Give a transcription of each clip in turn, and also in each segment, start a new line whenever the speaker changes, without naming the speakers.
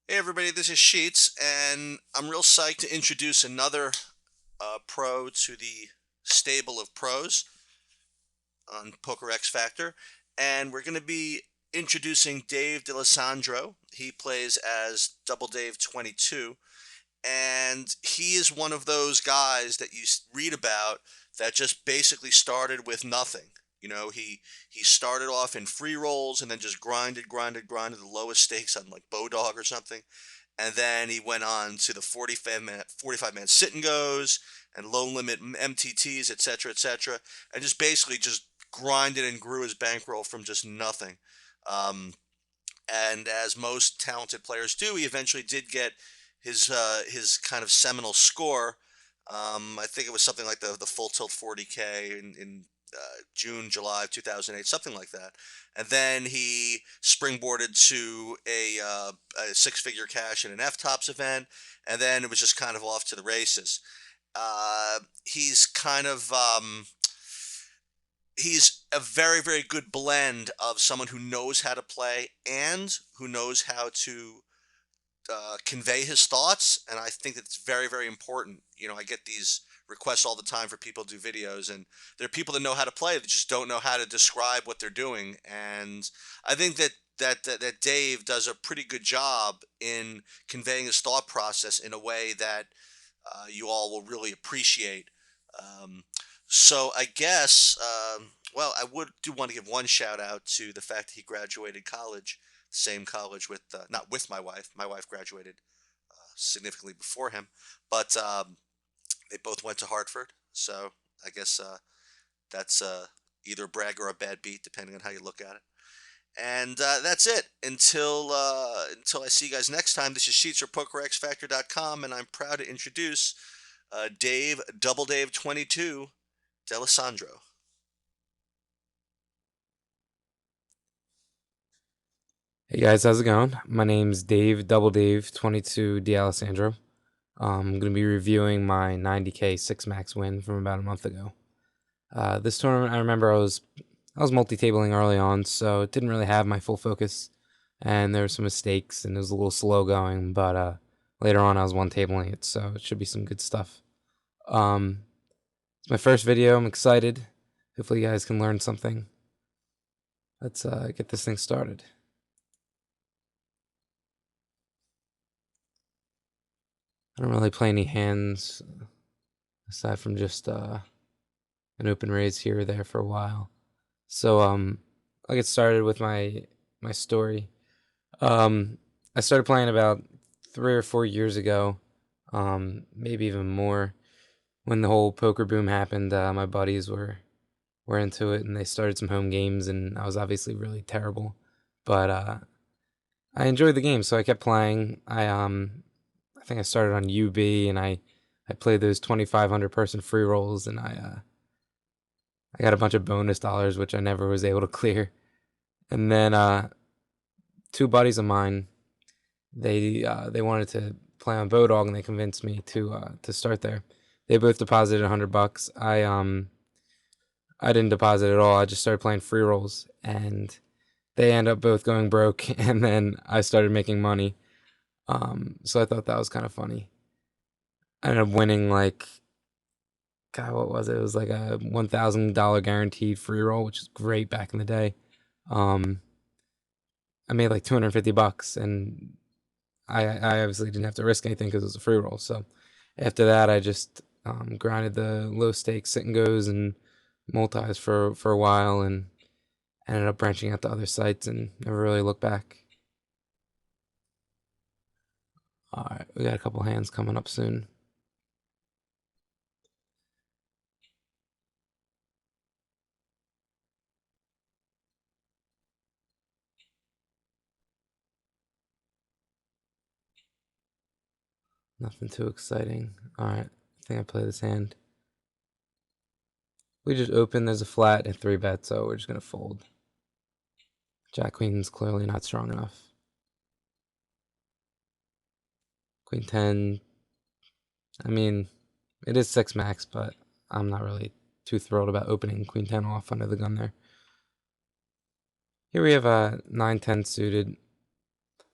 Hey everybody, this is Sheets, and I'm real psyched to introduce another pro to the stable of pros on PokerXFactor. And we're going to be introducing Dave D'Alessandro. He plays as Doubledave22, and he is one of those guys that you read about that just basically started with nothing. He started off in free rolls and then just grinded the lowest stakes on like Bodog or something, and then he went on to the 45 man sit and goes and low limit MTTs, etc., and just basically just grinded and grew his bankroll from just nothing. Um, and as most talented players do, he eventually did get his kind of seminal score. I think it was something like the full tilt 40K in June, July of 2008, something like that. And then he springboarded to a six-figure cash in an F-Tops event, and then it was just kind of off to the races. He's kind of he's a very, very good blend of someone who knows how to play and who knows how to convey his thoughts, and I think that's very, very important. I get these requests all the time for people to do videos, and there are people that know how to play that just don't know how to describe what they're doing. And I think that Dave does a pretty good job in conveying his thought process in a way that you all will really appreciate. Um, so I guess, well, I would do want to give one shout out to the fact that he graduated college, same college with, not with my wife. My wife graduated significantly before him, but they both went to Hartford. So I guess that's either a brag or a bad beat, depending on how you look at it. And that's it. Until I see you guys next time, this is Sheets for PokerXFactor.com, and I'm proud to introduce Dave Doubledave22 D'Alessandro.
Hey guys, how's it going? My name's Dave Doubledave22 D'Alessandro. I'm going to be reviewing my 90K 6 max win from about a month ago. This tournament, I remember I was multi-tabling early on, so it didn't really have my full focus, and there were some mistakes, and it was a little slow going. But later on, I was one tabling it, so it should be some good stuff. Um, it's my first video. I'm excited. Hopefully, you guys can learn something. Let's get this thing started. I don't really play any hands aside from just an open raise here or there for a while. So I'll get started with my story. Um, I started playing about 3 or 4 years ago, maybe even more. When the whole poker boom happened, my buddies were into it, and they started some home games, and I was obviously really terrible, but I enjoyed the game, so I kept playing. I think I started on UB, and I played those 2,500 person free rolls, and I got a bunch of bonus dollars, which I never was able to clear. And then two buddies of mine, they wanted to play on Bodog, and they convinced me to start there. They both deposited $100. I didn't deposit at all. I just started playing free rolls, and they end up both going broke, and then I started making money. So I thought that was kind of funny. I ended up winning like, God, what was it? It was like a $1,000 guaranteed free roll, which is great back in the day. Um, I made like $250, and I obviously didn't have to risk anything because it was a free roll. So after that, I just grinded the low stakes sit and goes and multis for a while, and ended up branching out to other sites and never really looked back. All right, we got a couple hands coming up soon. Nothing too exciting. All right, I think I play this hand. We just open. There's a flat and 3 bet, so we're just gonna fold. Jack Queen's clearly not strong enough. Queen 10. I mean, it is 6 max, but I'm not really too thrilled about opening Queen 10 off under the gun there. Here we have a 9-10 suited.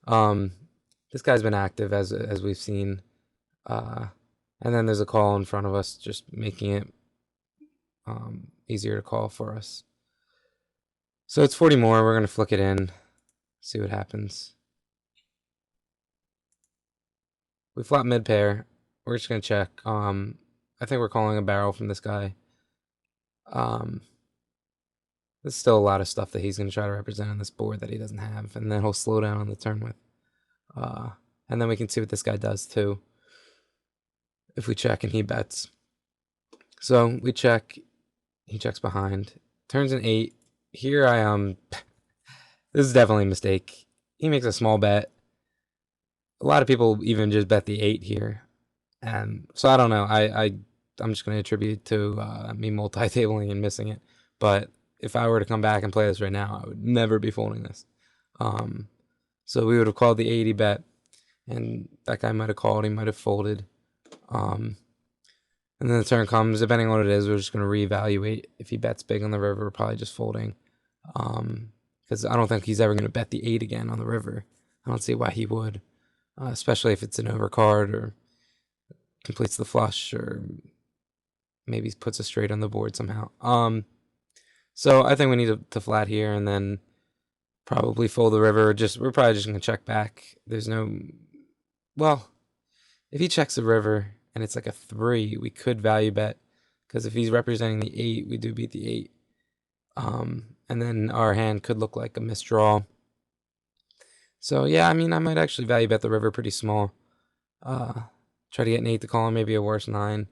The this guy's been active as we've seen. And then there's a call in front of us, just making it easier to call for us. So it's 40 more. We're going to flick it in, see what happens. We flop mid pair. We're just going to check. I think we're calling a barrel from this guy. There's still a lot of stuff that he's going to try to represent on this board that he doesn't have, and then he'll slow down on the turn with. And then we can see what this guy does too. If we check and he bets. So we check, he checks behind. Turns an 8. Here I am. This is definitely a mistake. He makes a small bet. A lot of people even just bet the 8 here. And so I don't know. I'm just going to attribute it to me multi-tabling and missing it. But if I were to come back and play this right now, I would never be folding this. So we would have called the 80 bet, and that guy might have called. He might have folded. And then the turn comes. Depending on what it is, we're just going to reevaluate. If he bets big on the river, we're probably just folding. Because I don't think he's ever going to bet the 8 again on the river. I don't see why he would, especially if it's an overcard or completes the flush or maybe puts a straight on the board somehow. So I think we need to flat here and then probably fold the river. We're probably just going to check back. There's no, well, if he checks the river and it's like a 3, we could value bet, because if he's representing the 8, we do beat the 8. And then our hand could look like a misdraw. So yeah, I mean, I might actually value bet the river pretty small. Try to get an 8 to call him, maybe a worse 9.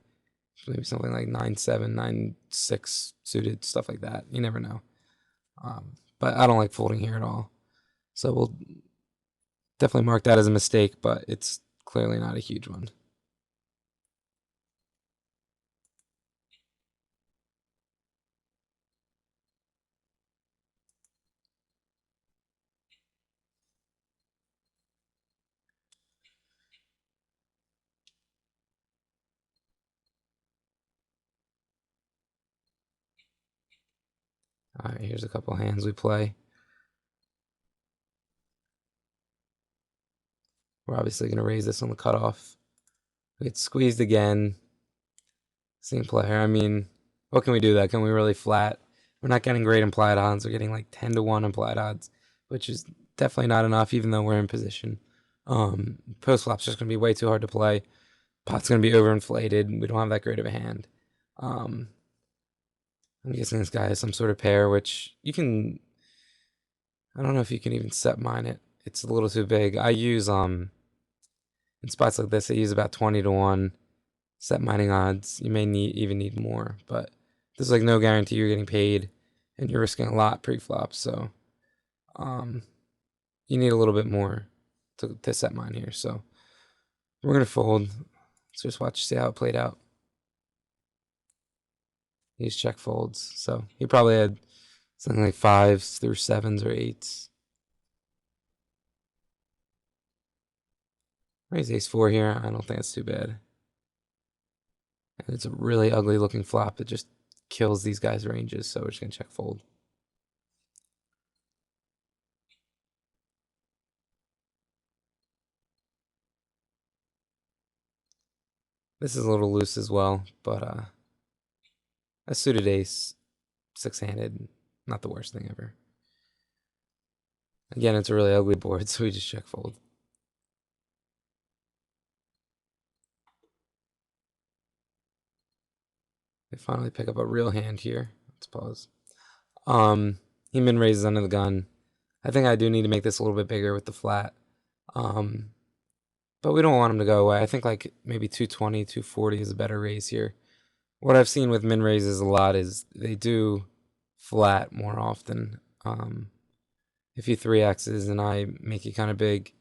Maybe something like 9-7, 9-6 suited, stuff like that. You never know. But I don't like folding here at all. So we'll definitely mark that as a mistake, but it's clearly not a huge one. All right, here's a couple hands we play. We're obviously going to raise this on the cutoff. We get squeezed again. Same player. I mean, what can we do that? Can we really flat? We're not getting great implied odds. We're getting like 10-1 implied odds, which is definitely not enough, even though we're in position. Post flop's just going to be way too hard to play. Pot's going to be overinflated. We don't have that great of a hand. I'm guessing this guy has some sort of pair, which you can, I don't know if you can even set mine it. It's a little too big. I use, in spots like this, I use about 20-1 set mining odds. You may even need more, but there's like no guarantee you're getting paid, and you're risking a lot pre-flop, so you need a little bit more to set mine here. So we're going to fold. Let's just see how it played out. These check folds. So he probably had something like 5s through 7s or 8s. Raise ace-4 here. I don't think it's too bad. And it's a really ugly looking flop that just kills these guys' ranges, so we're just going to check fold. This is a little loose as well, but a suited ace, 6-handed, not the worst thing ever. Again, it's a really ugly board, so we just check fold. They finally pick up a real hand here. Let's pause. He min raises under the gun. I think I do need to make this a little bit bigger with the flat. But we don't want him to go away. I think like maybe 220, 240 is a better raise here. What I've seen with min raises a lot is they do flat more often. If you 3x's and I make it kind of big,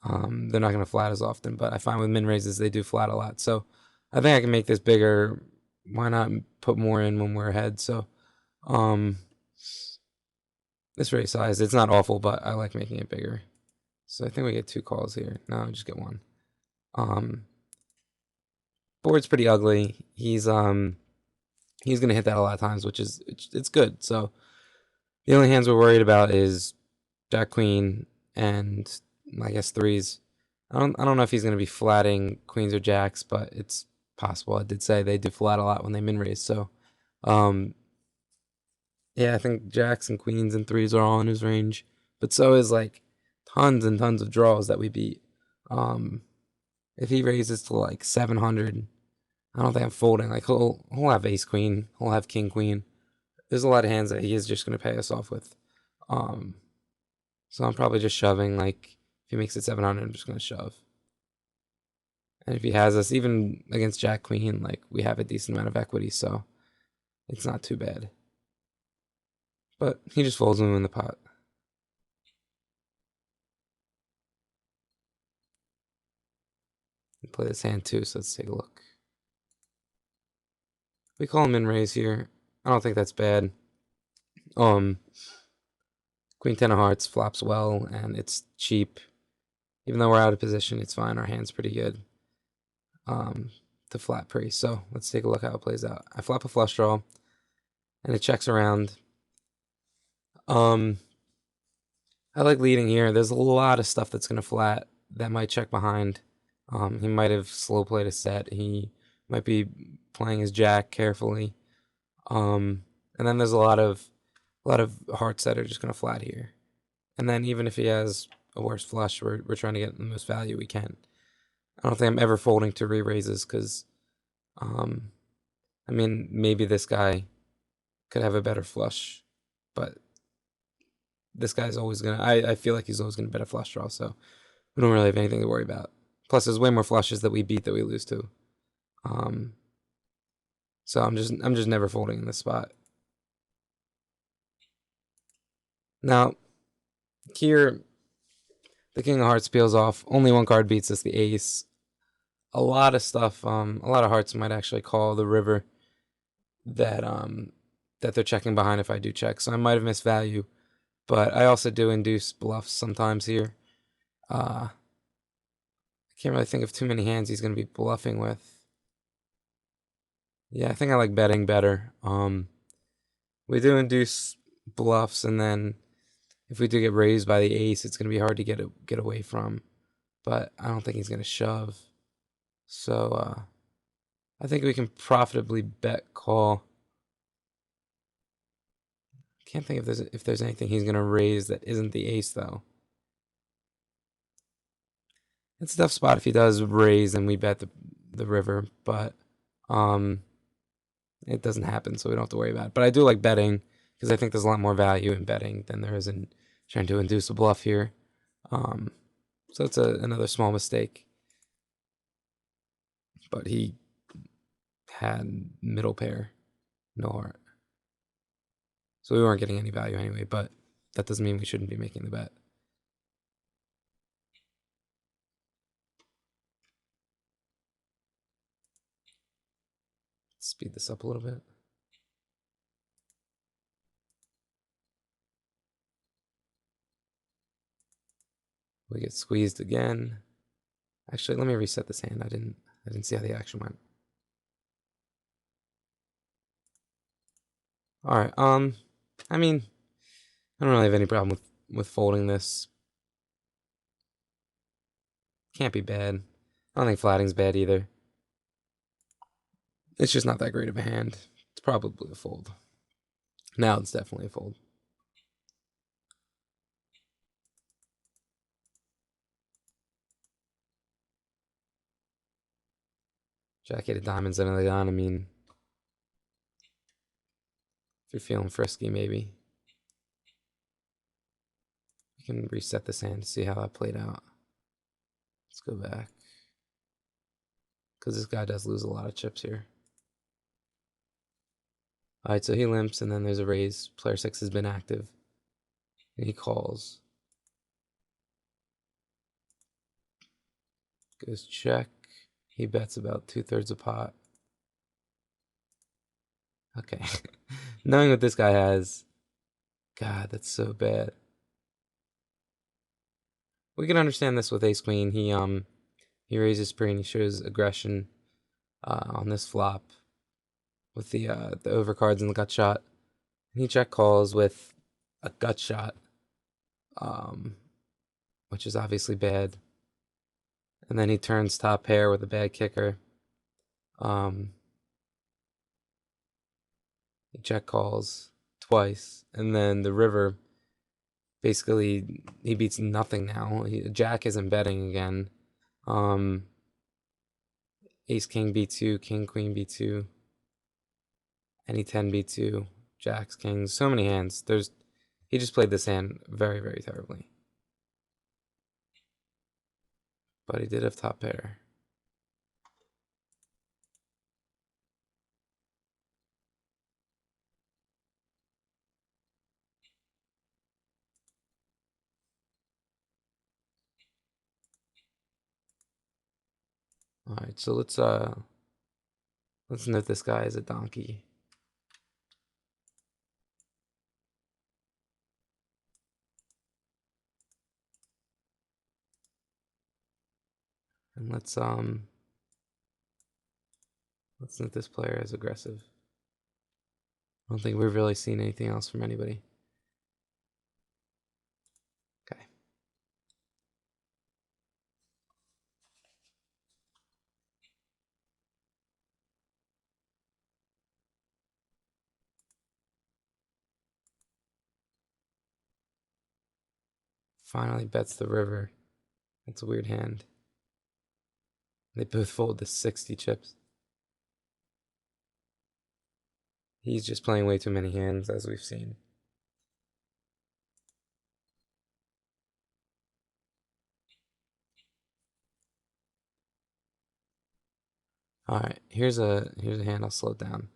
they're not going to flat as often. But I find with min raises, they do flat a lot. So I think I can make this bigger. Why not put more in when we're ahead? So this raise size, it's not awful, but I like making it bigger. So I think we get 2 calls here. No, just get 1. Board's pretty ugly. He's gonna hit that a lot of times, which is it's good. So the only hands we're worried about is Jack Queen and I guess 3s. I don't know if he's gonna be flatting queens or jacks, but it's possible. I did say they do flat a lot when they min raise, so um, yeah, I think jacks and queens and threes are all in his range, but so is like tons and tons of draws that we beat. Um, if he raises to like 700, I don't think I'm folding. Like he'll have ace queen, he'll have king queen. There's a lot of hands that he is just gonna pay us off with. Um, so I'm probably just shoving. Like if he makes it 700, I'm just gonna shove. And if he has us, even against Jack Queen, like we have a decent amount of equity, so it's not too bad. But he just folds him in the pot. We play this hand too, so let's take a look. We call him in raise here. I don't think that's bad. Queen 10 of hearts flops well, and it's cheap. Even though we're out of position, it's fine. Our hand's pretty good. To flat pre. So let's take a look how it plays out. I flop a flush draw, and it checks around. I like leading here. There's a lot of stuff that's gonna flat that might check behind. He might have slow played a set. He might be playing his jack carefully. And then there's a lot of hearts that are just gonna flat here. And then even if he has a worse flush, we're trying to get the most value we can. I don't think I'm ever folding to re-raises because, I mean, maybe this guy could have a better flush, but this guy's always gonna. I feel like he's always gonna bet a flush draw, so we don't really have anything to worry about. Plus, there's way more flushes that we beat that we lose to. So I'm just never folding in this spot. Now, here, the king of hearts peels off. Only one card beats us, the ace. A lot of stuff. A lot of hearts might actually call the river that that they're checking behind if I do check. So I might have missed value, but I also do induce bluffs sometimes here. I can't really think of too many hands he's going to be bluffing with. Yeah, I think I like betting better. We do induce bluffs, and then if we do get raised by the ace, it's going to be hard to get away from. But I don't think he's going to shove. So I think we can profitably bet call. Can't think if there's anything he's going to raise that isn't the ace, though. It's a tough spot if he does raise and we bet the river, but it doesn't happen, so we don't have to worry about it. But I do like betting because I think there's a lot more value in betting than there is in trying to induce a bluff here. So it's another small mistake. But he had middle pair, no heart. So we weren't getting any value anyway, but that doesn't mean we shouldn't be making the bet. Speed this up a little bit. We get squeezed again. Actually, let me reset this hand. I didn't see how the action went. All right. I mean, I don't really have any problem with folding this. Can't be bad. I don't think flatting's bad either. It's just not that great of a hand. It's probably a fold. Now it's definitely a fold. Jack 8 of diamonds under the gun. I mean, if you're feeling frisky, maybe. You can reset this hand to see how that played out. Let's go back. Because this guy does lose a lot of chips here. Alright, so he limps, and then there's a raise. Player 6 has been active. And he calls. Goes check. He bets about 2/3 a pot. Okay. Knowing what this guy has, God, that's so bad. We can understand this with ace queen. He raises pre and he shows aggression on this flop with the overcards and the gut shot. And he check calls with a gut shot, which is obviously bad. and then he turns top pair with a bad kicker. He check calls twice, and then the river, basically he beats nothing now. Jack isn't betting again. Ace King B2, King Queen B2, any 10 B2, Jacks Kings, so many hands. He just played this hand very, very terribly. But he did have top pair. Alright, so let's note this guy as a donkey. And let's note this player as aggressive. I don't think we've really seen anything else from anybody. Okay. Finally bets the river. That's a weird hand. They both fold to 60 chips. He's just playing way too many hands, as we've seen. Alright, here's a hand I'll slow down.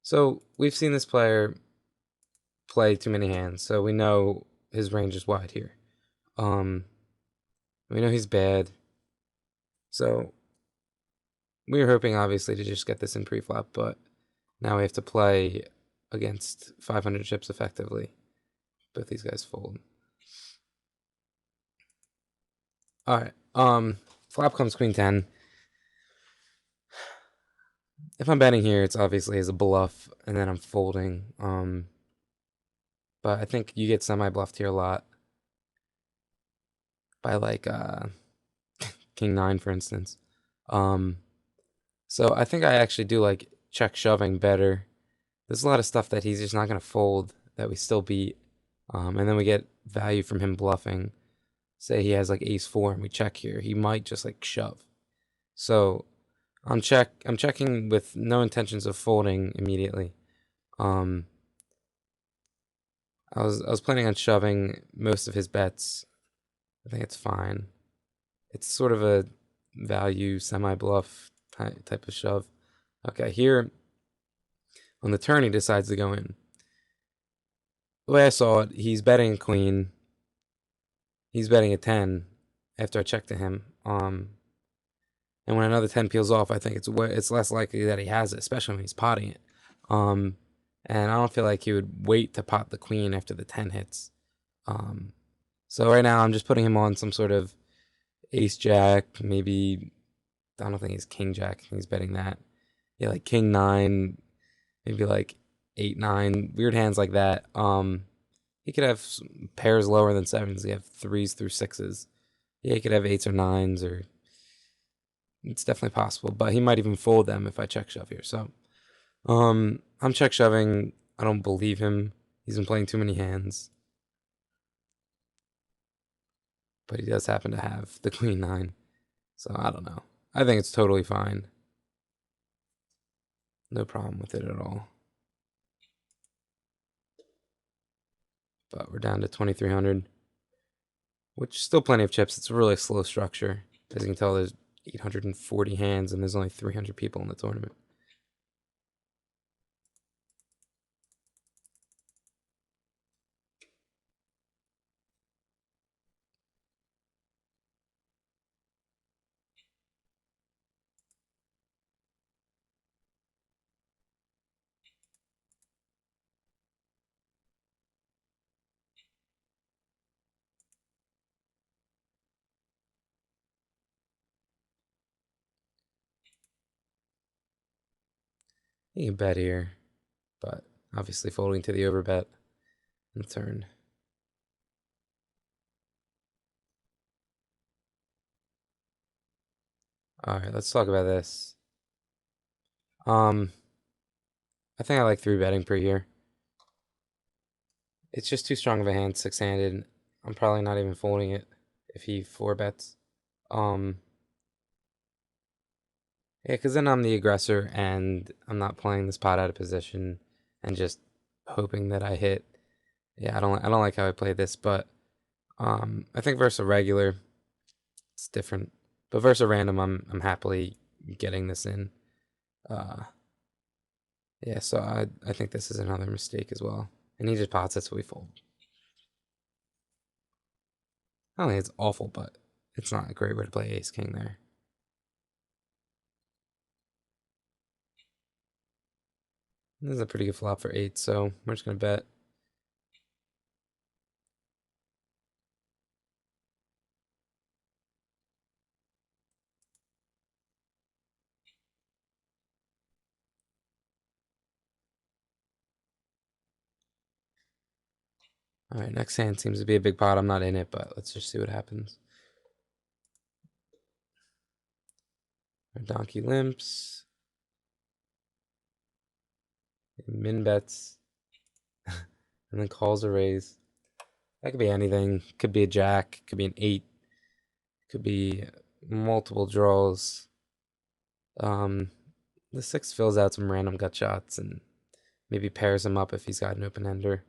So we've seen this player play too many hands, so we know his range is wide here. We know he's bad. So we were hoping obviously to just get this in pre-flop, but now we have to play against 500 chips effectively. Both these guys fold. Alright, flop comes queen 10. If I'm betting here, it's obviously as a bluff, and then I'm folding. But I think you get semi-bluffed here a lot by like king 9, for instance. So I think I actually do like check shoving better. There's a lot of stuff that he's just not going to fold that we still beat. And then we get value from him bluffing. Say he has like ace 4 and we check here. He might just like shove. So I'm checking with no intentions of folding immediately. I was planning on shoving most of his bets. I think it's fine. It's sort of a value semi-bluff type of shove. Okay, here on the turn he decides to go in. The way I saw it, he's betting a queen. He's betting a 10 after I check to him. And when another 10 peels off, I think it's less likely that he has it, especially when he's potting it. And I don't feel like he would wait to pot the queen after the 10 hits. So right now I'm just putting him on some sort of ace jack, maybe. I don't think he's king jack. He's betting that. Yeah, like king 9, maybe like 8-9, weird hands like that. He could have pairs lower than 7s. He have 3s through 6s. Yeah, he could have 8s or 9s, or it's definitely possible. But he might even fold them if I check shove here. So, I'm check shoving. I don't believe him. He's been playing too many hands. But he does happen to have the queen 9. So I don't know. I think it's totally fine. No problem with it at all. But we're down to 2,300, which is still plenty of chips. It's a really slow structure. As you can tell, there's 840 hands and there's only 300 people in the tournament. You can bet here, but obviously folding to the overbet in the turn. All right, let's talk about this. Um, I think I like 3 betting per here. It's just too strong of a hand, 6-handed. I'm probably not even folding it if he 4-bets. Um, yeah, because then I'm the aggressor and I'm not playing this pot out of position and just hoping that I hit. Yeah, I don't like how I play this, but I think versus a regular, it's different. But versus a random, I'm happily getting this in. Uh, yeah, so I think this is another mistake as well. And he just pots it, so we fold. I don't think it's awful, but it's not a great way to play ace king there. This is a pretty good flop for 8, so we're just gonna bet. All right, next hand seems to be a big pot. I'm not in it, but let's just see what happens. Our donkey limps. Min bets. And then calls a raise. That could be anything. Could be a jack. Could be an 8. Could be multiple draws. The 6 fills out some random gut shots and maybe pairs him up if he's got an open ender.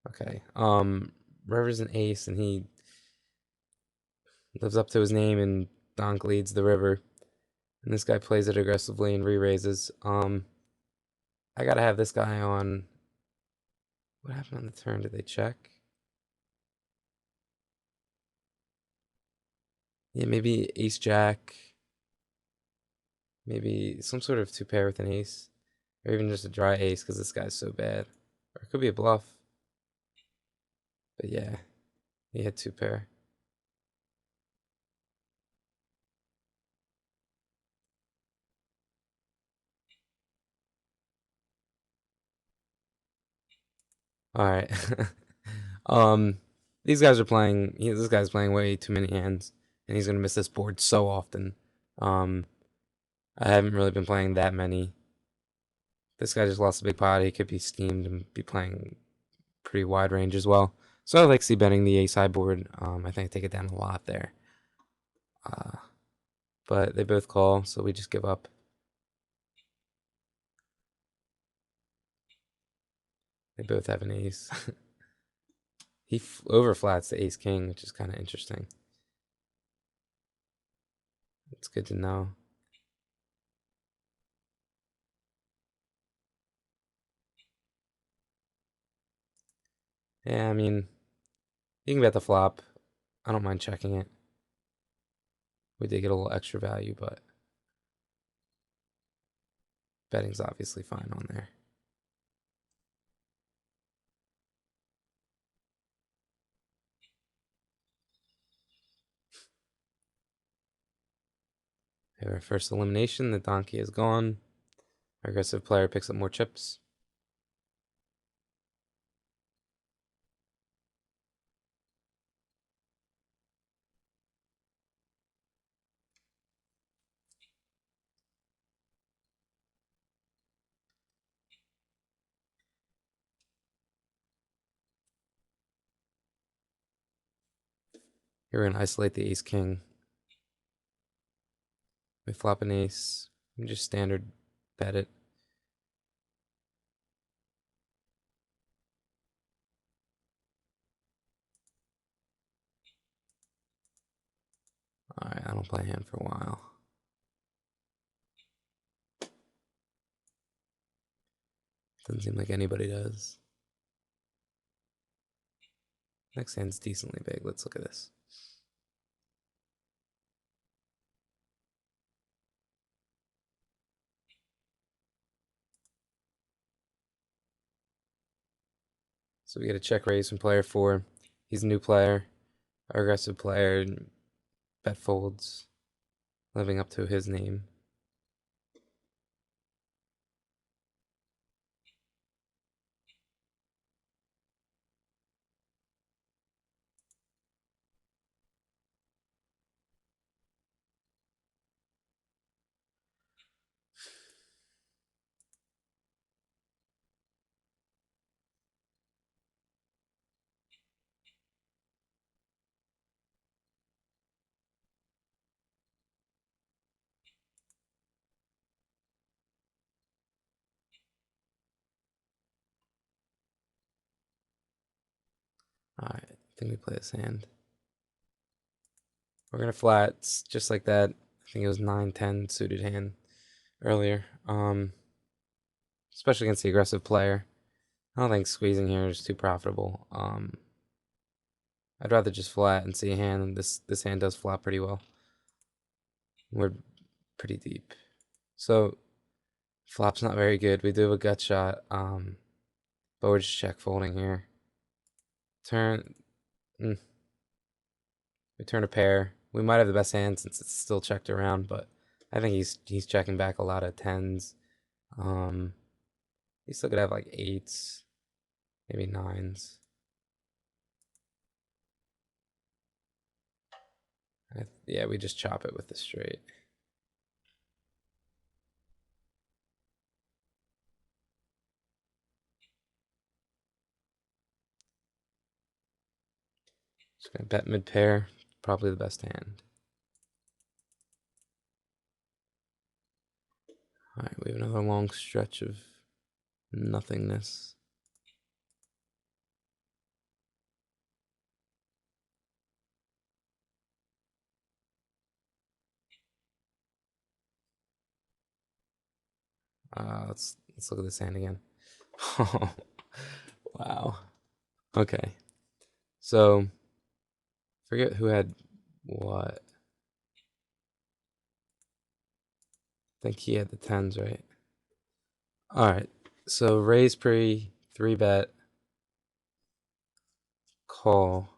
Okay. River's an ace and he lives up to his name and donk leads the river. And this guy plays it aggressively and re-raises. I gotta have this guy on. What happened on the turn? Did they check? Yeah, maybe ace jack. Maybe some sort of 2-pair with an ace. Or even just a dry ace because this guy's so bad. Or it could be a bluff. But yeah, he had 2-pair. All right. um, these guys are playing. This guy's playing way too many hands, and he's gonna miss this board so often. Um, I haven't really been playing that many. This guy just lost a big pot. He could be steamed and be playing pretty wide range as well. So I like c betting the ace high board. I think I take it down a lot there. But they both call, so we just give up. They both have an ace. He overflats the ace king, which is kind of interesting. It's good to know. Yeah, I mean, you can bet the flop. I don't mind checking it. We did get a little extra value, but betting's obviously fine on there. Okay, our first elimination, the donkey is gone. Our aggressive player picks up more chips. Here we're gonna isolate the ace king. We flop an ace. We just standard bet it. Alright, I don't play hand for a while. Doesn't seem like anybody does. Next hand's decently big. Let's look at this. So we get a check raise from player 4. He's a new player. Our aggressive player bet folds, living up to his name. think we play this hand. We're gonna flats just like that. I think it was 9-10 suited hand earlier. Especially against the aggressive player. I don't think squeezing here is too profitable. I'd rather just flat and see a hand, and this hand does flop pretty well. We're pretty deep. So flop's not very good. We do have a gut shot, but we're just check folding here. Turn we turn a pair. We might have the best hand since it's still checked around, but I think he's checking back a lot of tens. He still could have like eights, maybe nines. Yeah, we just chop it with the straight. Just gonna bet mid pair, probably the best hand. All right, we have another long stretch of nothingness. Let's look at this hand again. Oh, wow. Okay. So forget who had what. I think he had the tens, right? All right. So raise pre, 3-bet, call.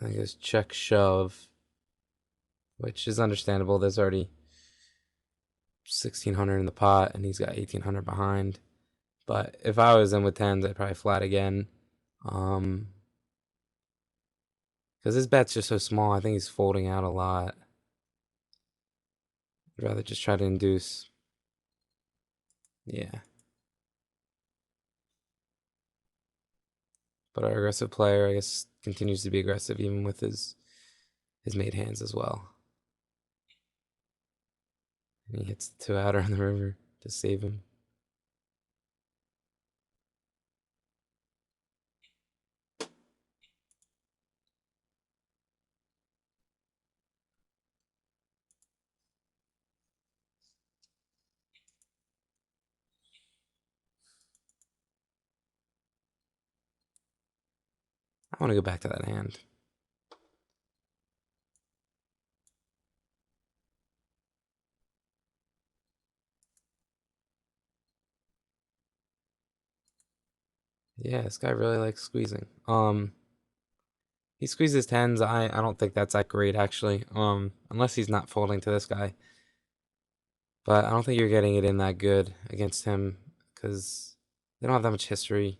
I guess check shove, which is understandable. There's already 1,600 in the pot, and he's got 1,800 behind. But if I was in with tens, I'd probably flat again. Because his bet's just so small, I think he's folding out a lot. I'd rather just try to induce. Yeah. But our aggressive player, I guess, continues to be aggressive even with his made hands as well. And he hits the 2-outer on the river to save him. I want to go back to that hand. Yeah, this guy really likes squeezing. He squeezes tens. I don't think that's that great actually. Unless he's not folding to this guy. But I don't think you're getting it in that good against him because they don't have that much history.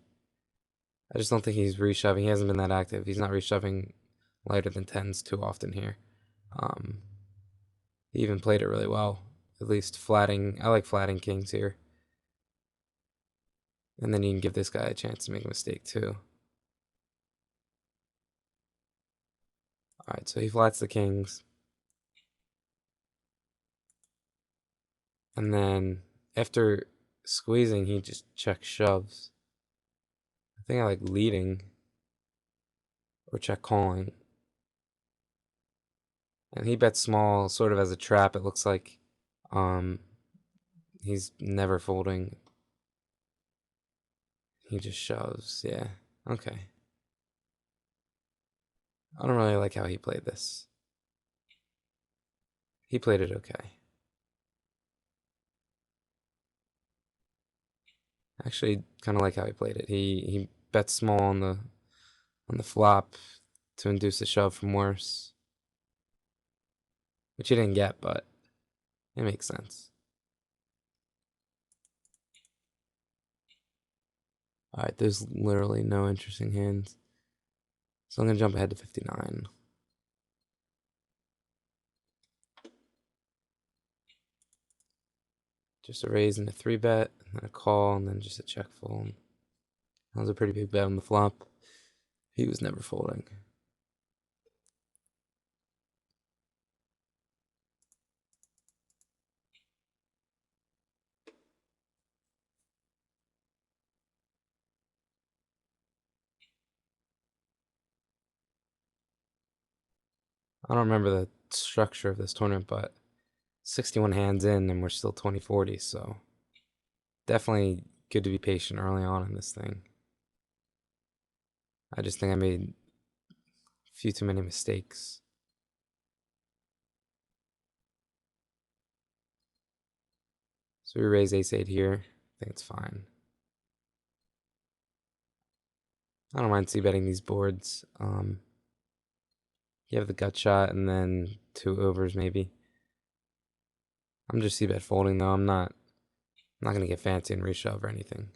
I just don't think he's reshoving. He hasn't been that active. He's not reshoving lighter than tens too often here. He even played it really well. At least flatting. I like flatting kings here. And then you can give this guy a chance to make a mistake too. Alright, so he flats the kings. And then after squeezing, he just check shoves. I think I like leading or check calling. And he bets small, sort of as a trap, it looks like. He's never folding. He just shoves, yeah. Okay. I don't really like how he played this. He played it okay. Actually, kind of like how he played it. He bet small on the flop to induce a shove from worse, which he didn't get, but it makes sense. All right, there's literally no interesting hands, so I'm gonna jump ahead to 59. Just a raise and a 3-bet, and then a call, and then just a check fold. That was a pretty big bet on the flop. He was never folding. I don't remember the structure of this tournament, but 61 hands in and we're still 20-40, so definitely good to be patient early on in this thing. I just think I made a few too many mistakes. So we raise ace-8 here. I think it's fine. I don't mind c-betting these boards. You have the gut shot and then 2 overs maybe. I'm just c-bet folding though. I'm not gonna get fancy and reshove or anything.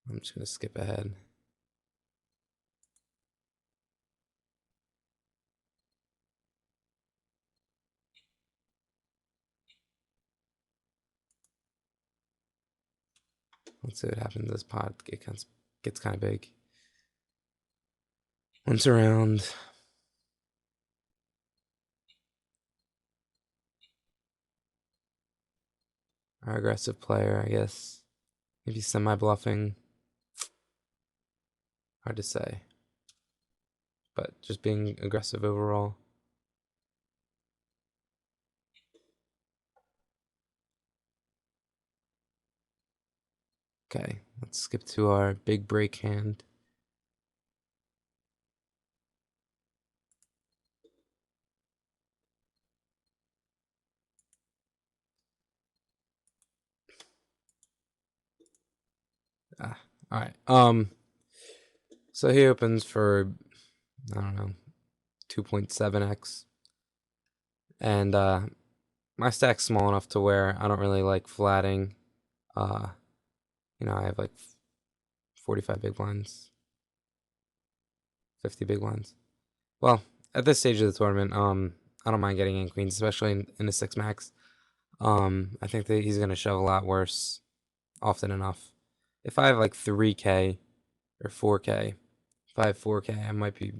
I'm just gonna skip ahead. Let's see what happens. This pot gets kind of big. Once around. Our aggressive player, I guess. Maybe semi-bluffing. Hard to say. But just being aggressive overall. Okay, let's skip to our big break hand. All right. So he opens for, I don't know, 2.7x. And my stack's small enough to where I don't really like flatting. I have like 45 big blinds, 50 big blinds. Well, at this stage of the tournament, I don't mind getting in queens, especially in the 6 max. I think that he's gonna shove a lot worse often enough. If I have like 3K or 4K, if I have 4K, I might be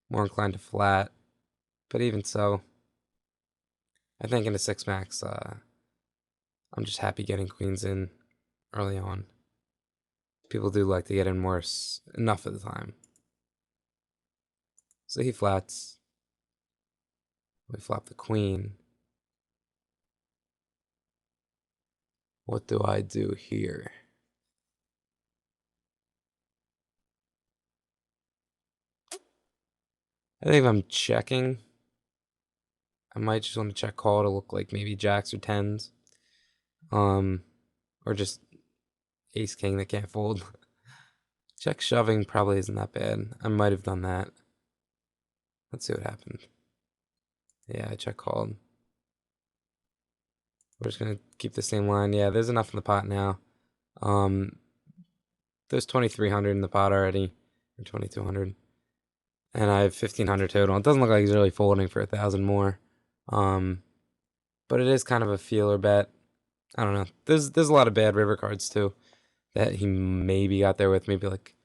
more inclined to flat. But even so, I think in the 6 max, I'm just happy getting queens in early on. People do like to get in worse enough of the time. So he flats. We flop the queen. What do I do here? I think if I'm checking, I might just want to check call to look like maybe jacks or tens. Or just ace king that can't fold. Check shoving probably isn't that bad. I might have done that. Let's see what happened. Yeah, I check called. We're just gonna keep the same line. Yeah, there's enough in the pot now. There's 2,300 in the pot already, or 2,200, and I have 1,500 total. It doesn't look like he's really folding for 1,000 more. But it is kind of a feeler bet. I don't know. There's a lot of bad river cards too that he maybe got there with, maybe like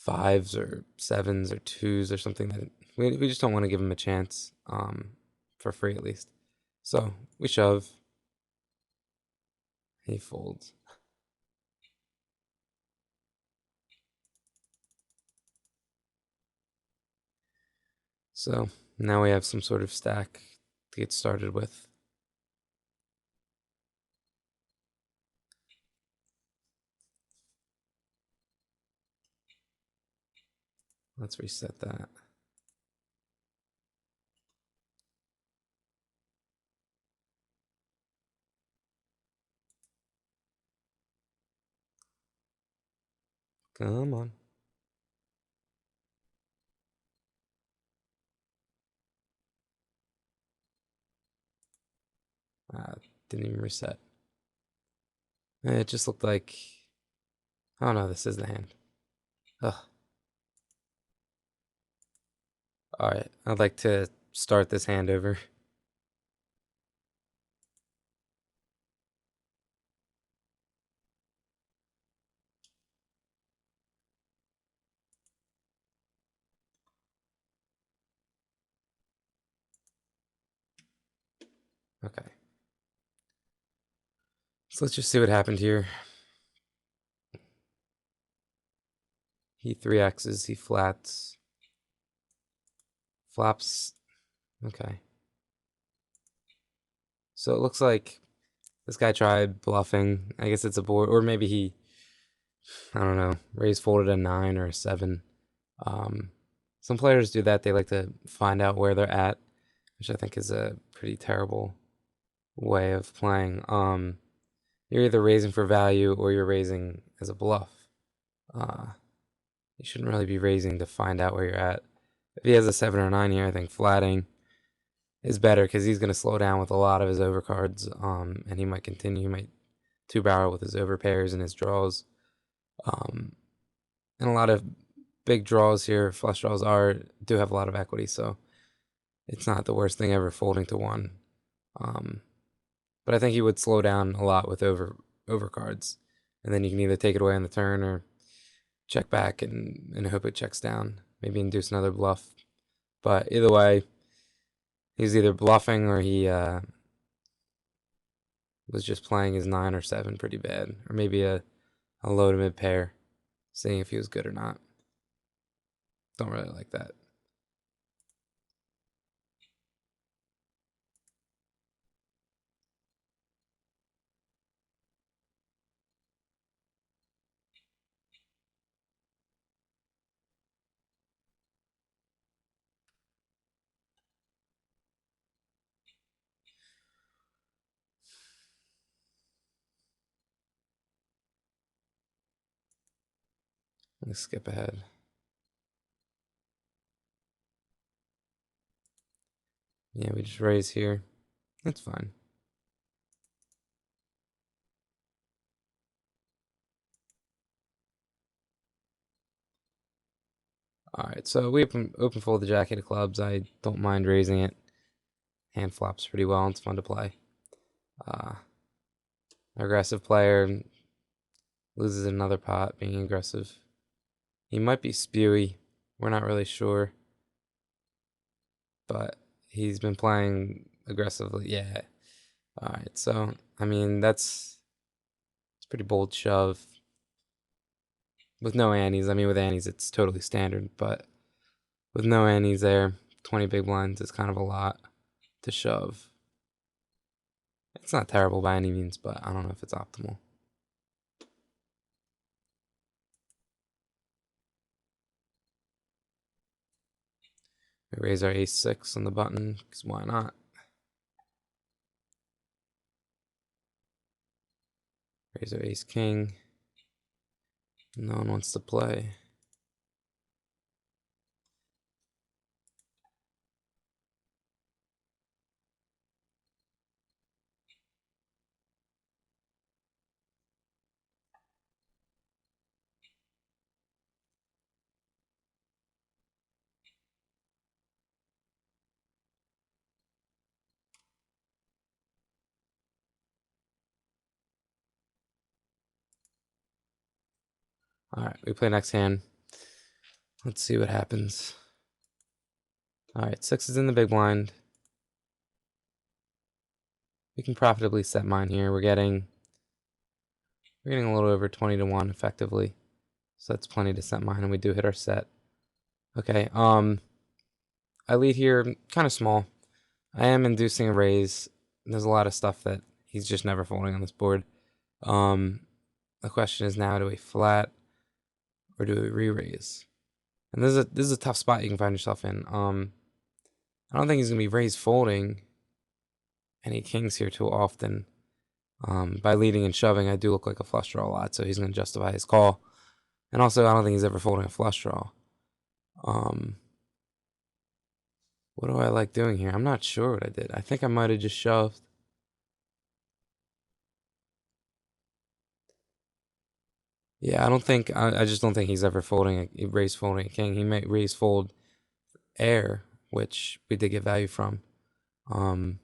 5s or 7s or 2s or something that we just don't want to give him a chance, for free at least. So we shove. He folds. So now we have some sort of stack to get started with. Let's reset that. Come on. Didn't even reset. It just looked like, oh no, this is the hand. Ugh. Alright, I'd like to start this hand over. Okay. So let's just see what happened here. He 3x's, he flats, flops. Okay. So it looks like this guy tried bluffing. I guess it's a board, or maybe he, I don't know, raised folded a 9 or a 7. Some players do that. They like to find out where they're at, which I think is a pretty terrible way of playing. You're either raising for value or you're raising as a bluff. You shouldn't really be raising to find out where you're at. If he has a 7 or 9 here, I think flatting is better because he's going to slow down with a lot of his overcards, and he might continue. He might 2-barrel with his overpairs and his draws. And a lot of big draws here, flush draws do have a lot of equity, so it's not the worst thing ever folding to 1. But I think he would slow down a lot with overcards, and then you can either take it away on the turn or check back and hope it checks down. Maybe induce another bluff. But either way, he's either bluffing or he was just playing his 9 or 7 pretty bad, or maybe a low to mid pair, seeing if he was good or not. Don't really like that. Let's skip ahead. Yeah, we just raise here. That's fine. Alright, so we open fold the jack of clubs. I don't mind raising it. Hand flops pretty well. It's fun to play. Aggressive player loses another pot being aggressive. He might be spewy. We're not really sure. But he's been playing aggressively. Yeah. Alright, so, I mean, it's a pretty bold shove. With no antes. I mean, with antes, it's totally standard. But with no antes there, 20 big blinds is kind of a lot to shove. It's not terrible by any means, but I don't know if it's optimal. We raise our ace-6 on the button, because why not? Raise our ace-king. No one wants to play. Alright, we play next hand. Let's see what happens. Alright, 6 is in the big blind. We can profitably set mine here. We're getting a little over 20 to 1 effectively. So that's plenty to set mine, and we do hit our set. Okay, I lead here kind of small. I am inducing a raise. There's a lot of stuff that he's just never folding on this board. The question is now, do we flat or do we re-raise? And this is a tough spot you can find yourself in. I don't think he's gonna be raised folding any kings here too often. By leading and shoving, I do look like a flush draw a lot, so he's gonna justify his call. And also, I don't think he's ever folding a flush draw. What do I like doing here? I'm not sure what I did. I think I might have just shoved. Yeah, I just don't think he's ever folding folding a king. He might raise fold air, which we did get value from. But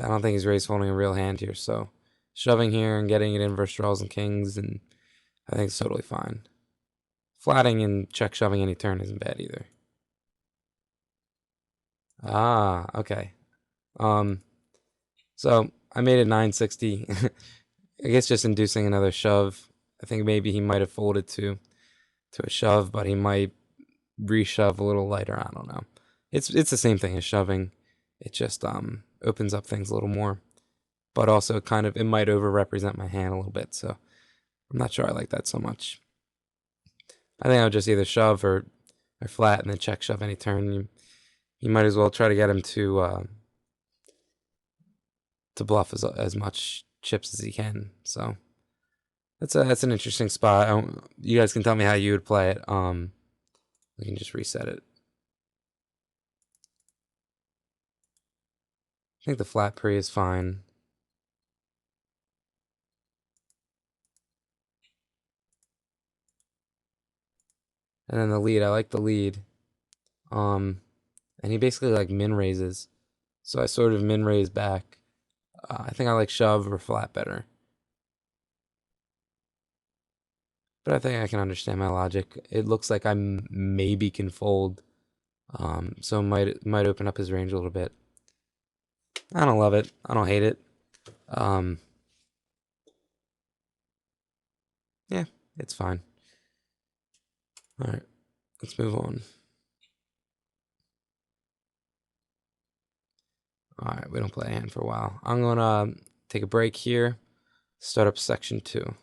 I don't think he's raise folding a real hand here. So shoving here and getting it in versus draws and kings, and I think it's totally fine. Flatting and check shoving any turn isn't bad either. Ah, okay. So I made it 960. I guess just inducing another shove. I think maybe he might have folded to a shove, but he might reshove a little lighter. I don't know. It's the same thing as shoving. It just opens up things a little more, but also kind of it might over represent my hand a little bit. So I'm not sure I like that so much. I think I'll just either shove or flat and then check shove any turn. You might as well try to get him to bluff as much chips as he can. So that's an interesting spot. You guys can tell me how you would play it. We can just reset it. I think the flat pre is fine. And then the lead, I like the lead. And he basically like min raises. So I sort of min raise back. I think I like shove or flat better. But I think I can understand my logic. It looks like I maybe can fold. So it might open up his range a little bit. I don't love it. I don't hate it. Yeah, it's fine. All right, let's move on. All right, we don't play a hand for a while. I'm gonna take a break here, start up section 2.